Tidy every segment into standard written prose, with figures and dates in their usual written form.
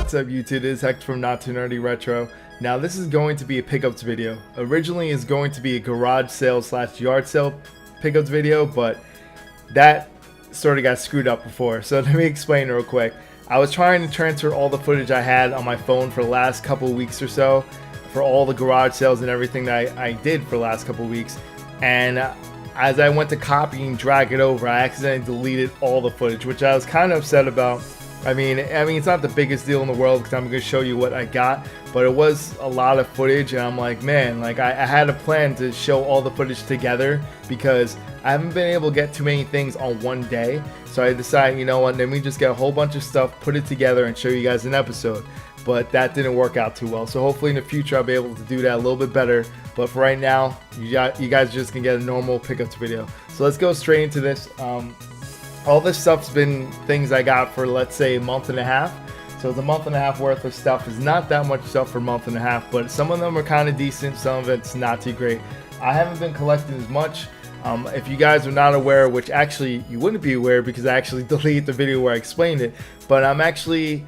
What's up YouTube, this is Hector from Not Too Nerdy Retro. Now this is going to be a pickups video. Originally it's going to be a garage sale / yard sale pickups video, but that sort of got screwed up before. So let me explain real quick. I was trying to transfer all the footage I had on my phone for the last couple weeks or so, for all the garage sales and everything that I did for the last couple weeks. And as I went to copy and drag it over, I accidentally deleted all the footage, which I was kind of upset about. I mean, it's not the biggest deal in the world because I'm going to show you what I got, but it was a lot of footage, and I'm like, man, like I had a plan to show all the footage together because I haven't been able to get too many things on one day. So I decided, you know what, let me just get a whole bunch of stuff, put it together, and show you guys an episode. But that didn't work out too well. So hopefully in the future I'll be able to do that a little bit better. But for right now, you guys just can get a normal pickups video. So let's go straight into this. All this stuff's been things I got for, let's say, a month and a half. So it's a month and a half worth of stuff. It's not that much stuff for a month and a half, but some of them are kind of decent, some of it's not too great. I haven't been collecting as much. If you guys are not aware, which actually you wouldn't be aware because I actually deleted the video where I explained it, but I'm actually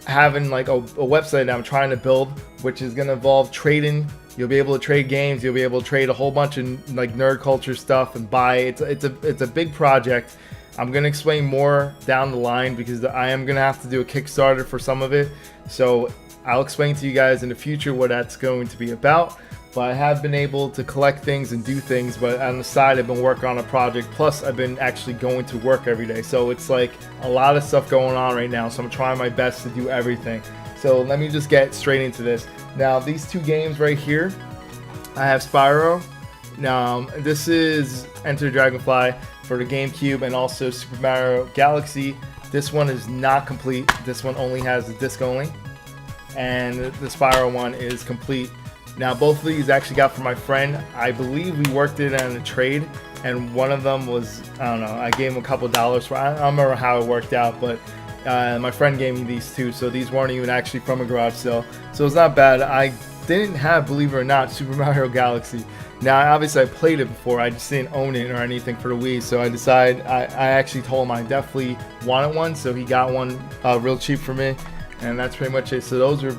having like a website that I'm trying to build, which is going to involve trading. You'll be able to trade games, you'll be able to trade a whole bunch of like nerd culture stuff and buy. It's a big project. I'm going to explain more down the line because I am going to have to do a Kickstarter for some of it. So I'll explain to you guys in the future what that's going to be about. But I have been able to collect things and do things, but on the side I've been working on a project, plus I've been actually going to work every day. So it's like a lot of stuff going on right now, so I'm trying my best to do everything. So let me just get straight into this. Now these two games right here, I have Spyro. Now this is Enter Dragonfly for the GameCube and also Super Mario Galaxy. This one is not complete. This one only has the disc only, and the Spyro one is complete. Now both of these actually got from my friend. I believe we worked it on a trade, and one of them was, I don't know, I gave him a couple dollars for. I don't remember how it worked out, but my friend gave me these two, so these weren't even actually from a garage sale, so it's not bad. I didn't have, believe it or not, Super Mario Galaxy. Now obviously I played it before, I just didn't own it or anything for the Wii, so I decided, I actually told him I definitely wanted one, so he got one real cheap for me, and that's pretty much it. So those are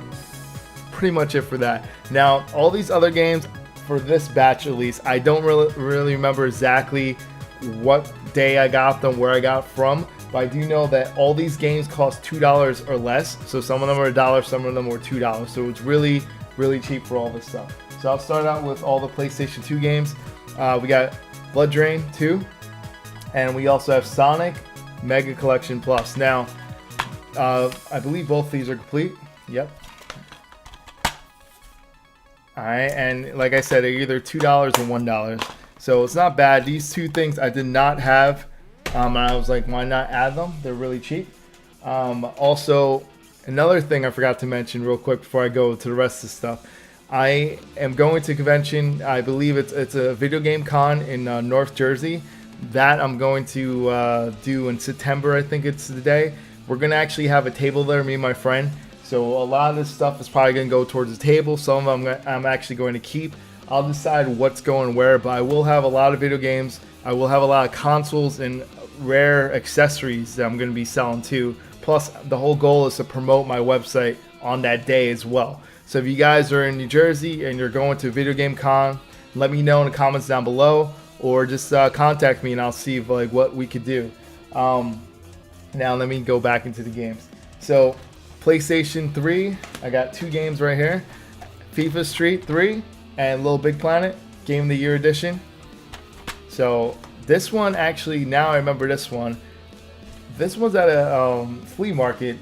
pretty much it for that. Now all these other games, for this batch at least, I don't really remember exactly what day I got them, where I got from, but I do know that all these games cost $2 or less. So some of them are $1, some of them were $2, so it's really cheap for all this stuff. So I'll start out with all the PlayStation 2 games. We got Blood Drain 2, and we also have Sonic Mega Collection Plus. Now I believe both these are complete. Yep. Alright, and like I said, they're either $2 or $1. So it's not bad. These two things I did not have, and I was like, why not add them? They're really cheap. Also, another thing I forgot to mention real quick before I go to the rest of the stuff. I am going to a convention. I believe it's a video game con in North Jersey. That I'm going to do in September, I think it's the day. We're going to actually have a table there, me and my friend. So a lot of this stuff is probably going to go towards the table. Some of them I'm actually going to keep. I'll decide what's going where, but I will have a lot of video games. I will have a lot of consoles and rare accessories that I'm going to be selling too. Plus, the whole goal is to promote my website on that day as well. So if you guys are in New Jersey and you're going to a video game con, let me know in the comments down below, or just contact me and I'll see if, like, what we could do. Now let me go back into the games. So PlayStation 3, I got two games right here. FIFA Street 3 and Little Big Planet, Game of the Year Edition. So this one, actually, now I remember this one. This one's at a flea market,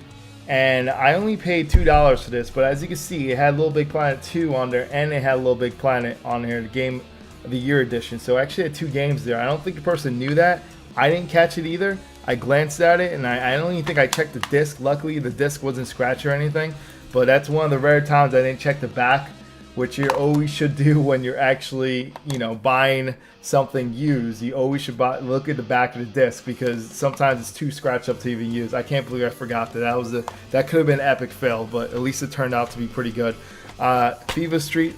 and I only paid $2 for this, but as you can see, it had Little Big Planet 2 on there, and it had Little Big Planet on here, the Game of the Year Edition. So I actually had two games there. I don't think the person knew that. I didn't catch it either. I glanced at it, and I don't even think I checked the disc. Luckily, the disc wasn't scratched or anything, but that's one of the rare times I didn't check the back, which you always should do when you're actually, you know, buying something used. You always should look at the back of the disc, because sometimes it's too scratched up to even use. I can't believe I forgot that. That could have been an epic fail, but at least it turned out to be pretty good. FIFA Street,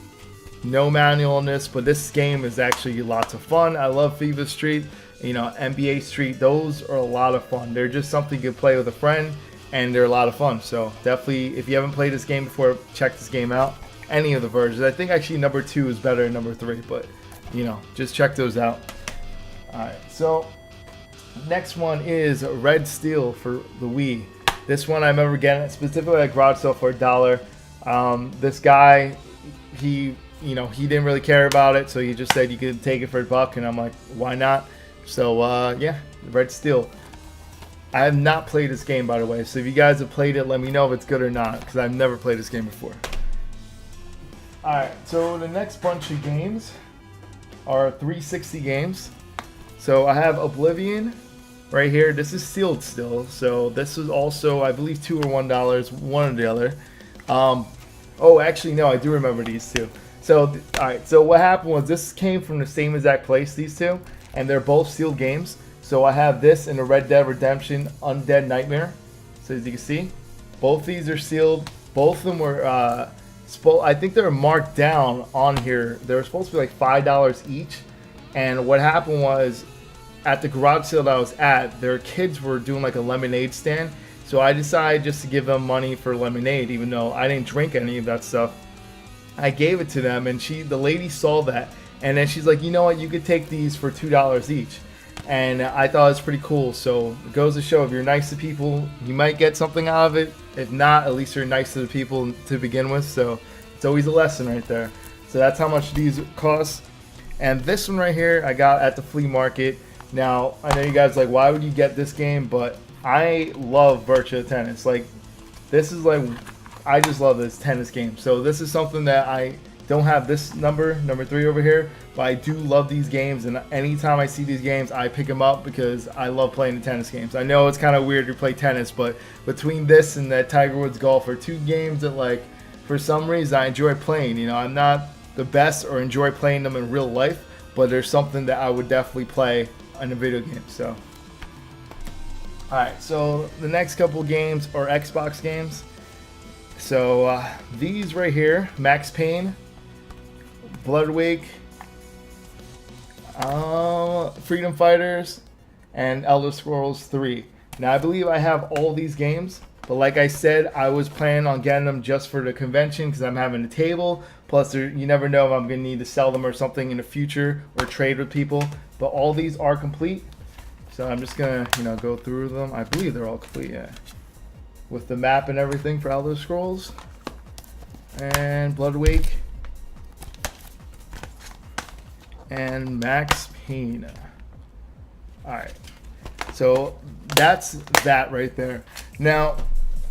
no manual on this, but this game is actually lots of fun. I love FIFA Street. You know, NBA Street, those are a lot of fun. They're just something you can play with a friend, and they're a lot of fun. So definitely, if you haven't played this game before, check this game out. Any of the versions. I think actually number 2 is better than number 3, but just check those out. Alright, so next one is Red Steel for the Wii. This one I remember getting it specifically at garage sale for $1. This guy, he didn't really care about it, so he just said you could take it for $1, and I'm like, why not? So yeah, Red Steel. I have not played this game, by the way, so if you guys have played it, let me know if it's good or not, because I've never played this game before. Alright, so the next bunch of games are 360 games. So I have Oblivion right here. This is sealed still, so this is also, I believe, $2 or $1, one or the other. Oh, actually, no, I do remember these two. So, alright, so what happened was this came from the same exact place, these two, and they're both sealed games. So I have this and the Red Dead Redemption Undead Nightmare. So as you can see, both these are sealed. Both of them were, I think they were marked down on here. They were supposed to be like $5 each. And what happened was, at the garage sale that I was at, their kids were doing like a lemonade stand. So I decided just to give them money for lemonade, even though I didn't drink any of that stuff. I gave it to them, and the lady saw that, and then she's like, you know what, you could take these for $2 each. And I thought it was pretty cool. So it goes to show, if you're nice to people, you might get something out of it. If not, at least you're nice to the people to begin with. So it's always a lesson right there. So that's how much these cost. And this one right here, I got at the flea market. Now, I know you guys are like, why would you get this game? But I love Virtua Tennis. Like, this is like, I just love this tennis game. So this is something that I don't have this number 3 over here, but I do love these games, and anytime I see these games, I pick them up because I love playing the tennis games. I know it's kind of weird to play tennis, but between this and that Tiger Woods Golf are two games that, like, for some reason I enjoy playing. I'm not the best or enjoy playing them in real life, but there's something that I would definitely play in a video game. So, alright, so the next couple games are Xbox games. So these right here, Max Payne, Bloodwig, Freedom Fighters, and Elder Scrolls 3. Now I believe I have all these games, but like I said, I was planning on getting them just for the convention because I'm having a table. Plus, you never know if I'm going to need to sell them or something in the future or trade with people. But all these are complete, so I'm just going to go through them. I believe they're all complete, yeah, with the map and everything for Elder Scrolls and Bloodwig and Max Payne. Alright, so that's that right there. Now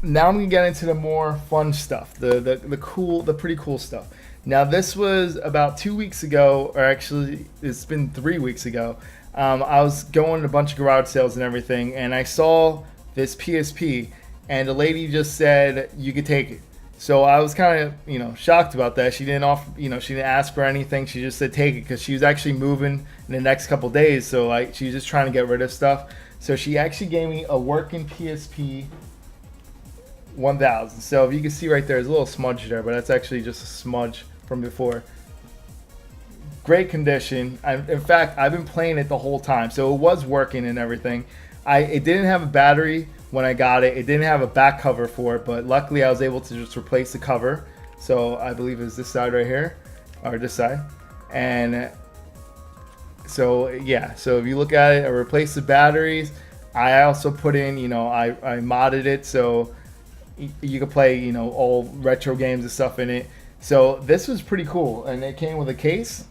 I'm gonna get into the more fun stuff, the pretty cool stuff. Now this was about 2 weeks ago, or actually it's been 3 weeks ago. I was going to a bunch of garage sales and everything, and I saw this PSP, and the lady just said you could take it. So I was kind of, shocked about that. She didn't offer, she didn't ask for anything. She just said take it because she was actually moving in the next couple days. So she was just trying to get rid of stuff. So she actually gave me a working PSP 1000. So if you can see right there, there's a little smudge there, but that's actually just a smudge from before. Great condition. In fact, I've been playing it the whole time. So it was working and everything. It didn't have a battery when I got it. It didn't have a back cover for it, but luckily I was able to just replace the cover. So I believe it's this side right here, or this side. And so yeah, so if you look at it, I replaced the batteries. I also put in, I modded it so you could play, all retro games and stuff in it. So this was pretty cool, and it came with a case,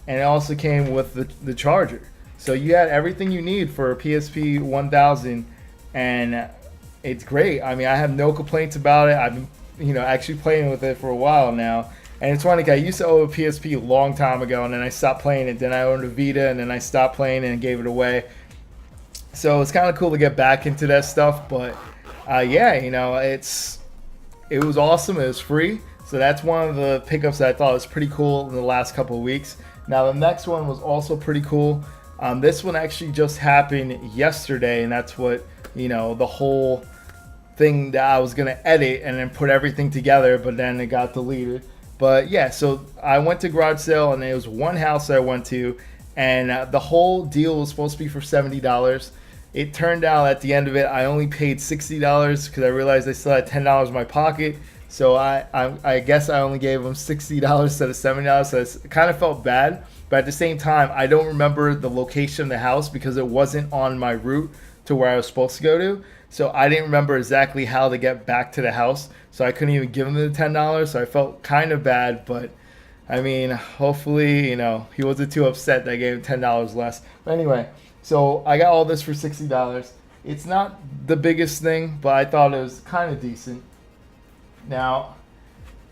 and it also came with the charger. So you had everything you need for a PSP 1000, and it's great. I mean, I have no complaints about it. I've been, actually playing with it for a while now. And it's funny, I used to own a PSP a long time ago, and then I stopped playing it. Then I owned a Vita, and then I stopped playing it and gave it away. So it's kind of cool to get back into that stuff. But yeah, it was awesome. It was free. So that's one of the pickups that I thought was pretty cool in the last couple of weeks. Now the next one was also pretty cool. This one actually just happened yesterday, and that's what, the whole thing that I was going to edit and then put everything together, but then it got deleted. But yeah, so I went to garage sale, and it was one house I went to, and the whole deal was supposed to be for $70. It turned out at the end of it, I only paid $60 because I realized I still had $10 in my pocket. So I guess I only gave them $60 instead of $70. So it kind of felt bad. But at the same time, I don't remember the location of the house because it wasn't on my route to where I was supposed to go to. So I didn't remember exactly how to get back to the house. So I couldn't even give him the $10. So I felt kind of bad. But I mean, hopefully, he wasn't too upset that I gave him $10 less. But anyway, so I got all this for $60. It's not the biggest thing, but I thought it was kind of decent. Now,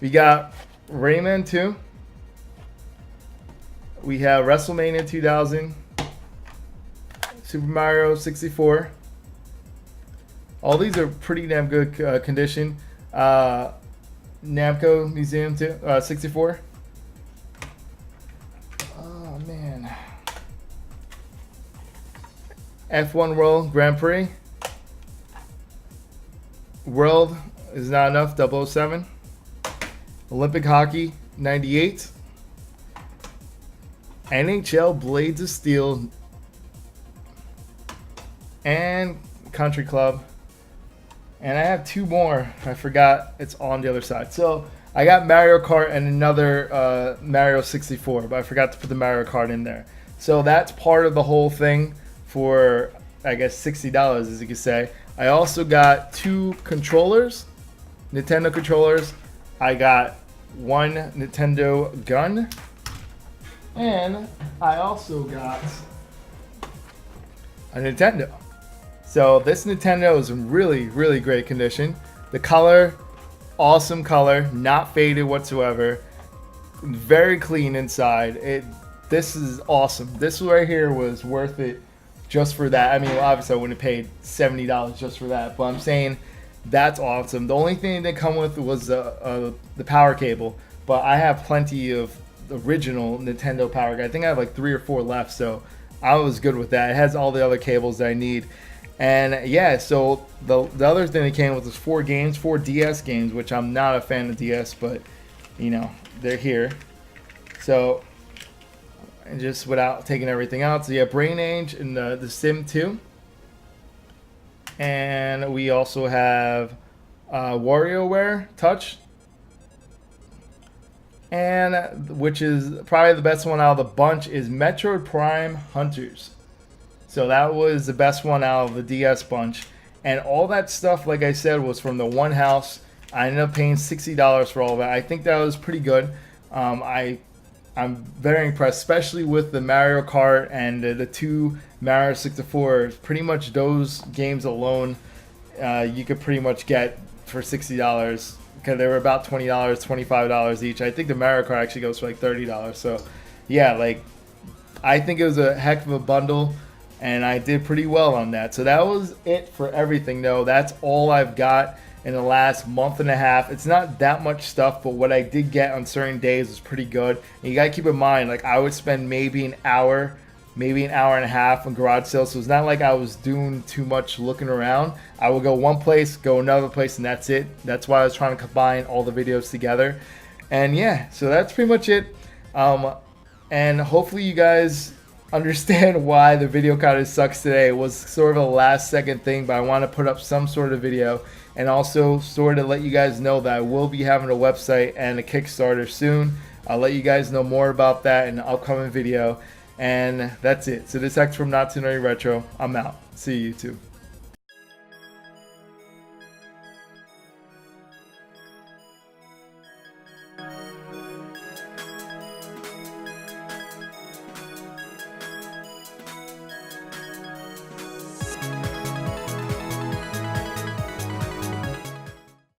we got Rayman 2. We have WrestleMania 2000. Super Mario 64. All these are pretty damn good condition. Namco Museum 64. Oh, man. F1 World Grand Prix. World is not enough, 007. Olympic Hockey, 98. NHL Blades of Steel. And Country Club. And I have two more. I forgot it's on the other side. So I got Mario Kart and another Mario 64, but I forgot to put the Mario Kart in there. So that's part of the whole thing for, I guess, $60, as you could say. I also got two controllers, Nintendo controllers. I got one Nintendo gun. And I also got a Nintendo. So this Nintendo is in really, really great condition. The color, awesome color, not faded whatsoever. Very clean inside. This is awesome. This right here was worth it just for that. I mean, obviously I wouldn't have paid $70 just for that, but I'm saying that's awesome. The only thing they come with was the power cable, but I have plenty of the original Nintendo power. I think I have like 3 or 4 left, so I was good with that. It has all the other cables that I need. And yeah, so the other thing that came with was 4 games, 4 DS games, which I'm not a fan of DS, but they're here. So, and just without taking everything out, so you have Brain Age and the Sim 2. And we also have WarioWare Touch. And which is probably the best one out of the bunch is Metroid Prime Hunters. So that was the best one out of the DS bunch. And all that stuff, like I said, was from the one house. I ended up paying $60 for all of that. I think that was pretty good. I'm very impressed, especially with the Mario Kart and the 2 Mario 64. Pretty much those games alone, you could pretty much get for $60. Because they were about $20, $25 each. I think the Mario Kart actually goes for like $30. So, yeah, I think it was a heck of a bundle. And I did pretty well on that. So that was it for everything, though. That's all I've got in the last month and a half. It's not that much stuff, but what I did get on certain days was pretty good. And you got to keep in mind, I would spend maybe an hour and a half on garage sales. So it's not like I was doing too much looking around. I would go one place, go another place, and that's it. That's why I was trying to combine all the videos together. And yeah, so that's pretty much it. And hopefully you guys understand why the video kind of sucks today. It was sort of a last second thing, but I want to put up some sort of video and also sort of let you guys know that I will be having a website and a Kickstarter soon. I'll let you guys know more about that in an upcoming video. And that's it. So this is X from Not Too Nerdy Retro. I'm out. See you YouTube.